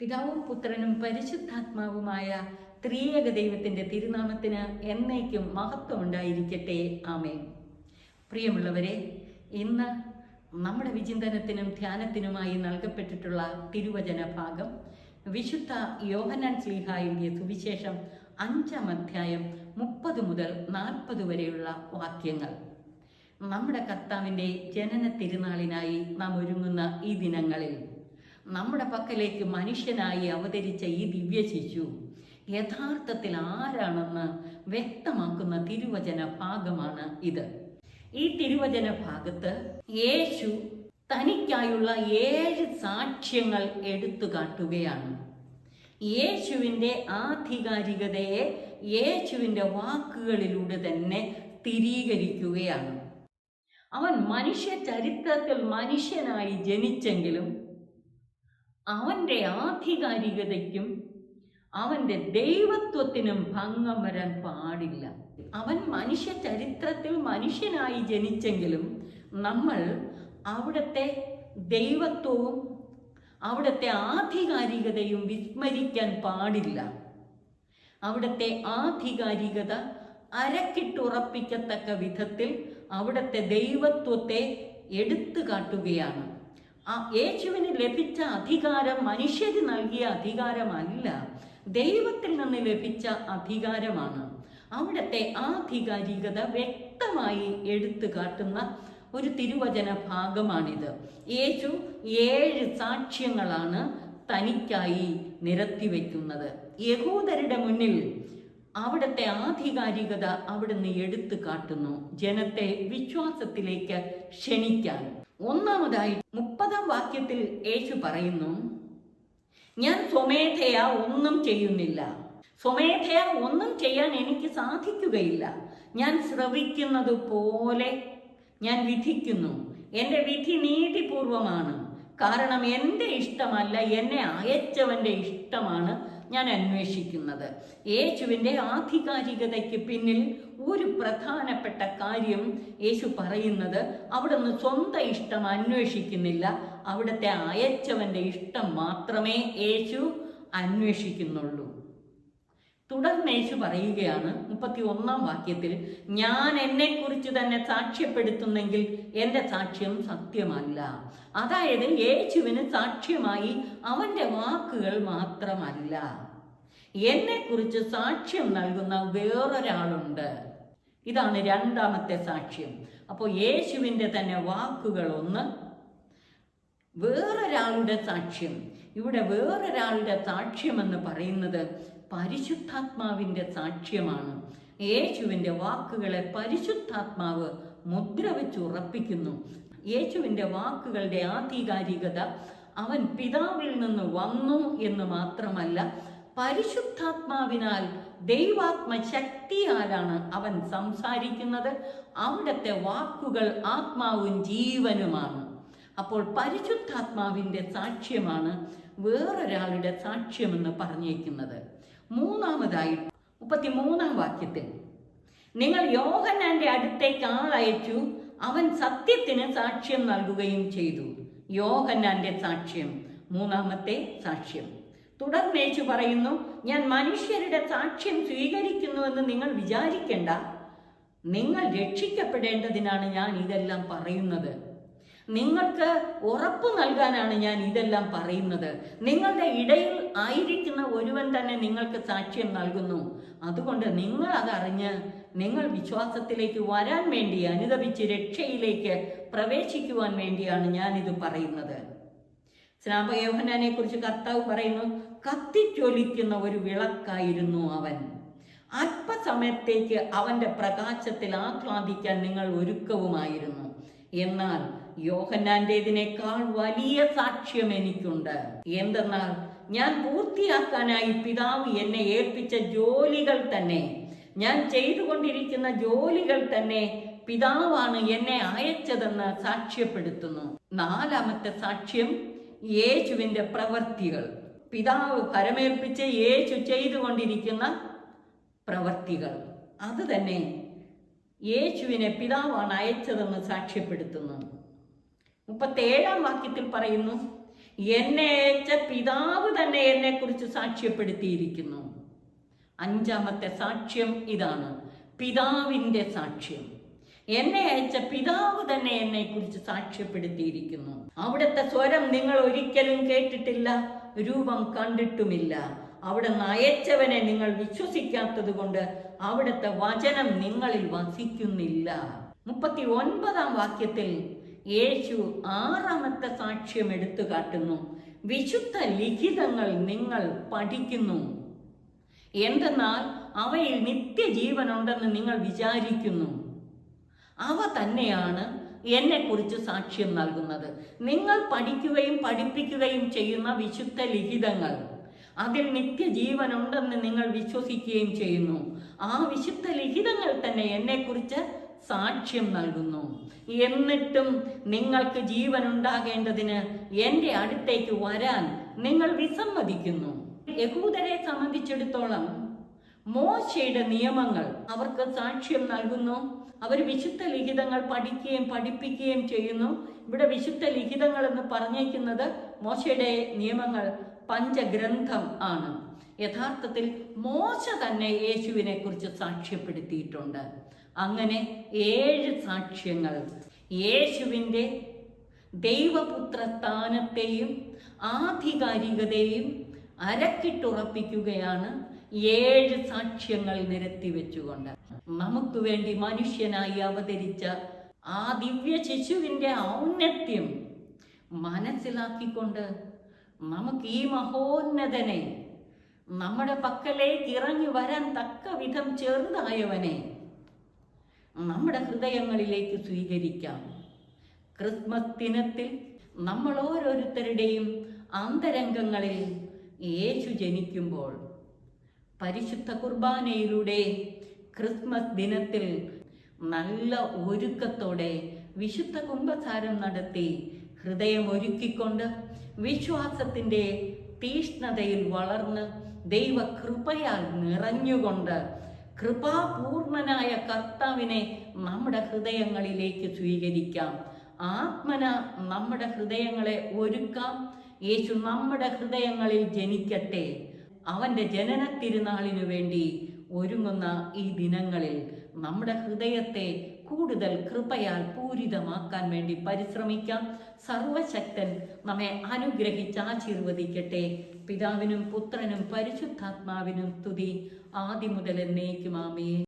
പിതാവും പുത്രനും പരിശുദ്ധാത്മാവുമായ ത്രിയേക ദൈവത്തിൻ്റെ തിരുനാമത്തിന് എന്നേക്കും മഹത്വം ഉണ്ടായിരിക്കട്ടെ. ആമേൻ. പ്രിയമുള്ളവരെ, ഇന്ന് നമ്മുടെ വിചിന്തനത്തിനും ധ്യാനത്തിനുമായി നൽകപ്പെട്ടിട്ടുള്ള തിരുവചന ഭാഗം വിശുദ്ധ യോഹന്നാൻ ശ്ലീഹായുടെ സുവിശേഷം 5-ാം അധ്യായം 30 മുതൽ 40 വരെയുള്ള വാക്യങ്ങൾ. നമ്മുടെ കർത്താവിൻ്റെ ജനന തിരുനാളിനായി നാം ഒരുങ്ങുന്ന ഈ ദിനങ്ങളിൽ നമ്മുടെ പക്കലേക്ക് മനുഷ്യനായി അവതരിച്ച ഈ ദിവ്യ ശിശു യഥാർത്ഥത്തിൽ ആരാണെന്ന് വ്യക്തമാക്കുന്ന തിരുവചന ഭാഗമാണ് ഇത്. ഈ തിരുവചന ഭാഗത്ത് യേശു തനിക്കായുള്ള 7 സാക്ഷ്യങ്ങൾ എടുത്തു കാട്ടുകയാണ്. യേശുവിൻ്റെ ആധികാരികതയെ യേശുവിൻ്റെ വാക്കുകളിലൂടെ തന്നെ സ്ഥിരീകരിക്കുകയാണ്. അവൻ മനുഷ്യ ചരിത്രത്തിൽ മനുഷ്യനായി ജനിച്ചെങ്കിലും അവൻ്റെ ആധികാരികതയ്ക്കും അവൻ്റെ ദൈവത്വത്തിനും ഭംഗം വരാൻ പാടില്ല. അവൻ മനുഷ്യ ചരിത്രത്തിൽ മനുഷ്യനായി ജനിച്ചെങ്കിലും നമ്മൾ അവിടുത്തെ ദൈവത്വവും അവിടുത്തെ ആധികാരികതയും വിസ്മരിക്കാൻ പാടില്ല. അവിടുത്തെ ആധികാരികത അരക്കിട്ടുറപ്പിക്കത്തക്ക വിധത്തിൽ അവിടുത്തെ ദൈവത്വത്തെ എടുത്തു കാട്ടുകയാണ്. യേശുവിന് ലഭിച്ച അധികാരം മനുഷ്യന് നൽകിയ അധികാരമല്ല, ദൈവത്തിൽ നിന്ന് ലഭിച്ച അധികാരമാണ്. അവിടുത്തെ ആധികാരികത വ്യക്തമായി എടുത്തു കാട്ടുന്ന ഒരു തിരുവചന ഭാഗമാണിത്. യേശു 7 സാക്ഷ്യങ്ങളാണ് തനിക്കായി നിരത്തിവെക്കുന്നത്. യഹൂദരുടെ മുന്നിൽ അവിടുത്തെ ആധികാരികത അവിടുന്ന് എടുത്തു കാട്ടുന്നു, ജനത്തെ വിശ്വാസത്തിലേക്ക് ക്ഷണിക്കാൻ. ഒന്നാമതായി 30-ാം വാക്യത്തിൽ യേശു പറയുന്നു, ഞാൻ സ്വമേധയാ ഒന്നും ചെയ്യുന്നില്ല. സ്വമേധയാ ഒന്നും ചെയ്യാൻ എനിക്ക് സാധിക്കുകയില്ല. ഞാൻ ശ്രവിക്കുന്നത് പോലെ ഞാൻ വിധിക്കുന്നു. എൻ്റെ വിധി നീതിപൂർവമാണ്. കാരണം എൻ്റെ ഇഷ്ടമല്ല, എന്നെ അയച്ചവൻ്റെ ഇഷ്ടമാണ് ഞാൻ അന്വേഷിക്കുന്നത്. യേശുവിൻ്റെ ആധികാരികതയ്ക്ക് പിന്നിൽ ഒരു പ്രധാനപ്പെട്ട കാര്യം യേശു പറയുന്നത്, അവിടുന്ന് സ്വന്തം ഇഷ്ടം അന്വേഷിക്കുന്നില്ല, അവിടുത്തെ അയച്ചവൻ്റെ ഇഷ്ടം മാത്രമേ യേശു അന്വേഷിക്കുന്നുള്ളൂ. തുടർന്ന് യേശു പറയുകയാണ് 31-ാം വാക്യത്തിൽ, ഞാൻ എന്നെക്കുറിച്ച് തന്നെ സാക്ഷ്യപ്പെടുത്തുന്നെങ്കിൽ എൻ്റെ സാക്ഷ്യം സത്യമല്ല. അതായത് യേശുവിന് സാക്ഷ്യമായി അവൻ്റെ വാക്കുകൾ മാത്രമല്ല, എന്നെക്കുറിച്ച് സാക്ഷ്യം നൽകുന്ന വേറൊരാളുണ്ട്. ഇതാണ് 2ാമത്തെ സാക്ഷ്യം. അപ്പോൾ യേശുവിൻ്റെ തന്നെ വാക്കുകൾ ഒന്ന്, വേറൊരാളുടെ സാക്ഷ്യം. ഇവിടെ വേറൊരാളുടെ സാക്ഷ്യമെന്ന് പറയുന്നത് പരിശുദ്ധാത്മാവിൻ്റെ സാക്ഷ്യമാണ്. യേശുവിൻ്റെ വാക്കുകളെ പരിശുദ്ധാത്മാവ് മുദ്ര വെച്ച് ഉറപ്പിക്കുന്നു. യേശുവിൻ്റെ വാക്കുകളുടെ ആധികാരികത അവൻ പിതാവിൽ നിന്ന് വന്നു എന്ന് മാത്രമല്ല, പരിശുദ്ധാത്മാവിനാൽ ദൈവാത്മശക്തിയാലാണ് അവൻ സംസാരിക്കുന്നത്. അവിടുത്തെ വാക്കുകൾ ആത്മാവും ജീവനുമാണ്. അപ്പോൾ പരിശുദ്ധാത്മാവിൻ്റെ സാക്ഷ്യമാണ് വേറൊരാളുടെ സാക്ഷ്യമെന്ന് പറഞ്ഞേക്കുന്നത്. മൂന്നാമതായി 33-ാം വാക്യത്തിൽ, നിങ്ങൾ യോഹന്നാന്റെ അടുത്തേക്ക് ആളയച്ചു, അവൻ സത്യത്തിന് സാക്ഷ്യം നൽകുകയും ചെയ്തു. യോഹന്നാന്റെ സാക്ഷ്യം 3ാമത്തെ സാക്ഷ്യം. തുടർന്ന് യേശു പറയുന്നു, ഞാൻ മനുഷ്യരുടെ സാക്ഷ്യം സ്വീകരിക്കുന്നുവെന്ന് നിങ്ങൾ വിചാരിക്കേണ്ട. നിങ്ങൾ രക്ഷിക്കപ്പെടേണ്ടതിനാണ് ഞാൻ ഇതെല്ലാം പറയുന്നത്. നിങ്ങൾക്ക് ഉറപ്പ് നൽകാനാണ് ഞാൻ ഇതെല്ലാം പറയുന്നത്. നിങ്ങളുടെ ഇടയിൽ ആയിരിക്കുന്ന ഒരുവൻ തന്നെ നിങ്ങൾക്ക് സാക്ഷ്യം നൽകുന്നു. അതുകൊണ്ട് നിങ്ങൾ അതറിഞ്ഞ് നിങ്ങൾ വിശ്വാസത്തിലേക്ക് വരാൻ വേണ്ടി, അനുദപിച്ച് രക്ഷയിലേക്ക് പ്രവേശിക്കുവാൻ വേണ്ടിയാണ് ഞാനിത് പറയുന്നത്. സ്നാപക യോഹന്നാനെ കുറിച്ച് കർത്താവ് പറയുന്നു, കത്തിജ്വലിക്കുന്ന ഒരു വിളക്കായിരുന്നു അവൻ. അല്പസമയത്തേക്ക് അവൻ്റെ പ്രകാശത്തിൽ ആഹ്ലാദിക്കാൻ നിങ്ങൾ ഒരുക്കവുമായിരുന്നു. എന്നാൽ യോഹന്നാന്റേതിനേക്കാൾ വലിയ സാക്ഷ്യം എനിക്കുണ്ട്. എന്തെന്നാൽ ഞാൻ പൂർത്തിയാക്കാനായി പിതാവ് എന്നെ ഏൽപ്പിച്ച ജോലികൾ തന്നെ, ഞാൻ ചെയ്തുകൊണ്ടിരിക്കുന്ന ജോലികൾ തന്നെ പിതാവാണ് എന്നെ അയച്ചതെന്ന് സാക്ഷ്യപ്പെടുത്തുന്നു. 4ാമത്തെ സാക്ഷ്യം യേശുവിൻ്റെ പ്രവൃത്തികൾ. പിതാവ് ഭരമേൽപ്പിച്ച് യേശു ചെയ്തുകൊണ്ടിരിക്കുന്ന പ്രവൃത്തികൾ, അത് തന്നെ യേശുവിനെ പിതാവാണ് അയച്ചതെന്ന് സാക്ഷ്യപ്പെടുത്തുന്നു. 37-ാം വാക്യത്തിൽ പറയുന്നു, എന്നെ അയച്ച പിതാവ് തന്നെ എന്നെക്കുറിച്ച് സാക്ഷ്യപ്പെടുത്തിയിരിക്കുന്നു. അഞ്ചാമത്തെ സാക്ഷ്യം ഇതാണ്, പിതാവിൻ്റെ സാക്ഷ്യം. എന്നെ അയച്ച പിതാവ് തന്നെ എന്നെക്കുറിച്ച് സാക്ഷ്യപ്പെടുത്തിയിരിക്കുന്നു. അവിടുത്തെ സ്വരം നിങ്ങൾ ഒരിക്കലും കേട്ടിട്ടില്ല, രൂപം കണ്ടിട്ടുമില്ല. അവിടുന്ന് അയച്ചവനെ നിങ്ങൾ വിശ്വസിക്കാത്തത് കൊണ്ട് അവിടുത്തെ വചനം നിങ്ങളിൽ വസിക്കുന്നില്ല. 39-ാം വാക്യത്തിൽ യേശു ആറാമത്തെ സാക്ഷ്യം എടുത്തു കാട്ടുന്നു. വിശുദ്ധ ലിഖിതങ്ങൾ നിങ്ങൾ പഠിക്കുന്നു, എന്തെന്നാൽ അവയിൽ നിത്യജീവനുണ്ടെന്ന് നിങ്ങൾ വിചാരിക്കുന്നു. അവ തന്നെയാണ് എന്നെക്കുറിച്ച് സാക്ഷ്യം നൽകുന്നത്. നിങ്ങൾ പഠിക്കുകയും പഠിപ്പിക്കുകയും ചെയ്യുന്ന വിശുദ്ധ ലിഖിതങ്ങൾ, അതിൽ നിത്യജീവനുണ്ടെന്ന് നിങ്ങൾ വിശ്വസിക്കുകയും ചെയ്യുന്നു. ആ വിശുദ്ധ ലിഖിതങ്ങൾ തന്നെ എന്നെക്കുറിച്ച് സാക്ഷ്യം നൽകുന്നു. എന്നിട്ടും നിങ്ങൾക്ക് ജീവൻ ഉണ്ടാകേണ്ടതിന് എൻ്റെ അടുത്തേക്ക് വരാൻ നിങ്ങൾ വിസമ്മതിക്കുന്നു. യഹൂദരെ സംബന്ധിച്ചിടത്തോളം മോശയുടെ നിയമങ്ങൾ അവർക്ക് സാക്ഷ്യം നൽകുന്നു. അവർ വിശുദ്ധ ലിഖിതങ്ങൾ പഠിക്കുകയും പഠിപ്പിക്കുകയും ചെയ്യുന്നു. ഇവിടെ വിശുദ്ധ ലിഖിതങ്ങൾ എന്ന് പറഞ്ഞേക്കുന്നത് മോശയുടെ നിയമങ്ങൾ പഞ്ചഗ്രന്ഥം ആണ്. യഥാർത്ഥത്തിൽ മോശ തന്നെ യേശുവിനെ കുറിച്ച് സാക്ഷ്യപ്പെടുത്തിയിട്ടുണ്ട്. അങ്ങനെ 7 സാക്ഷ്യങ്ങൾ യേശുവിൻ്റെ ദൈവപുത്ര സ്ഥാനത്തെയും ആധികാരികതയെയും അരക്കിട്ടുറപ്പിക്കുകയാണ് 7 സാക്ഷ്യങ്ങൾ നിരത്തിവെച്ചുകൊണ്ട്. നമുക്ക് വേണ്ടി മനുഷ്യനായി അവതരിച്ച ആ ദിവ്യ ശിശുവിൻ്റെ ഔന്നത്യം മനസ്സിലാക്കിക്കൊണ്ട് നമുക്ക് ഈ മഹോന്നതനെ, നമ്മുടെ പക്കലേക്ക് ഇറങ്ങി വരാൻ തക്ക വിധം ചെറുതായവനെ നമ്മുടെ ഹൃദയങ്ങളിലേക്ക് സ്വീകരിക്കാം. ക്രിസ്മസ് ദിനത്തിൽ നമ്മൾ ഓരോരുത്തരുടെയും അന്തരംഗങ്ങളിൽ യേശു ജനിക്കുമ്പോൾ പരിശുദ്ധ കുർബാനയിലൂടെ ക്രിസ്മസ് ദിനത്തിൽ നല്ല ഒരുക്കത്തോടെ വിശുദ്ധ കുംഭസാരം നടത്തി ഹൃദയം ഒരുക്കിക്കൊണ്ട് വിശ്വാസത്തിൻ്റെ തീഷ്ണതയിൽ വളർന്ന് ദൈവകൃപയാൽ നിറഞ്ഞുകൊണ്ട് കൃപാപൂർണനായ കർത്താവിനെ നമ്മുടെ ഹൃദയങ്ങളിലേക്ക് സ്വീകരിക്കാം. ആത്മന നമ്മുടെ ഹൃദയങ്ങളെ ഒരുക്കാം. യേശു നമ്മുടെ ഹൃദയങ്ങളിൽ ജനിക്കട്ടെ. അവൻ്റെ ജനന തിരുനാളിനു വേണ്ടി ഒരുങ്ങുന്ന ഈ ദിനങ്ങളിൽ നമ്മുടെ ഹൃദയത്തെ കൂടുതൽ കൃപയാൽ പൂരിതമാക്കാൻ വേണ്ടി പരിശ്രമിക്കാം. സർവശക്തൻ നമ്മെ അനുഗ്രഹിച്ച് ആശീർവദിക്കട്ടെ. പിതാവിനും പുത്രനും പരിശുദ്ധാത്മാവിനും സ്തുതി, ആദിമുതൽ എന്നേക്കും ആമേൻ.